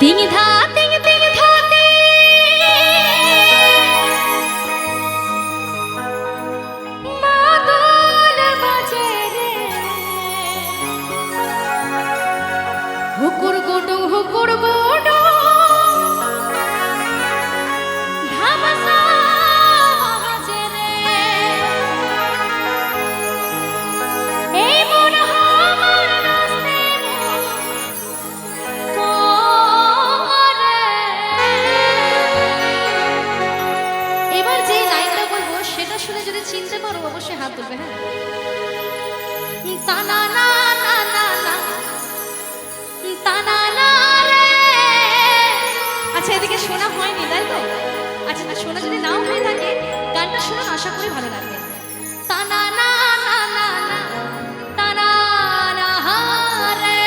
তিং ধা তিং তিং ধা তি মাদল বাজে রে হুকুর গুডুং ধামসা বাজে রে এই মন আমার নাচতে করে। এবার যে লাইনটা বলবো সেটা শুনে যদি চিনতে পারো অবশ্যই হাত তুলবে। হ্যাঁ, তানা না না না না তানা না রে। আচ্ছা, এদিকে শোনা হয়নি তাই তো? আচ্ছা, শোনা যদি নাও হয়ে থাকে গানটা শুনুন, আশা করি ভালো লাগবে। তানা না না না না তানা না রে।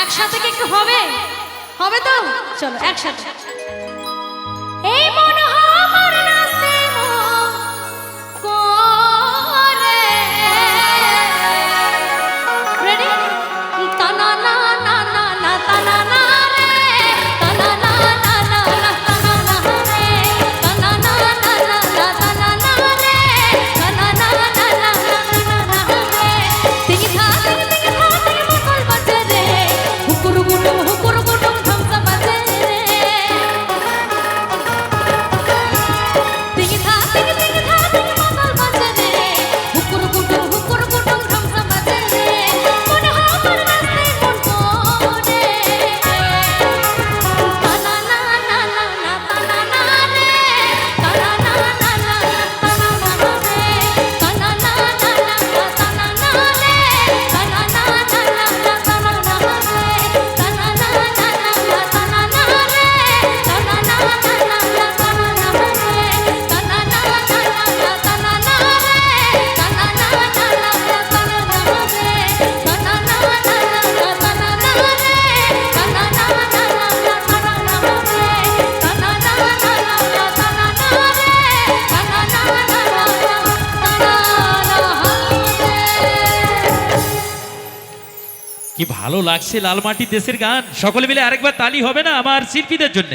একসাথে কি একটু হবে? হবে তো? চলো একসাথে। এই মন আমার নাচতে করে। রেডি? তানা না না না না তানা না রে, তানা না না না না তানা না রে, তানা না না না না তানা না রে, তানা না না না না তানা না রে। তিং ধা তিং তিং ধা তিং মাদল বাজে রে হুকুর গুডুম ধামসা বাজে রে। কি ভালো লাগছে লাল মাটির দেশের গান। সকলে মিলে আরেকবার তালি হবে না আমার শিল্পীদের জন্য?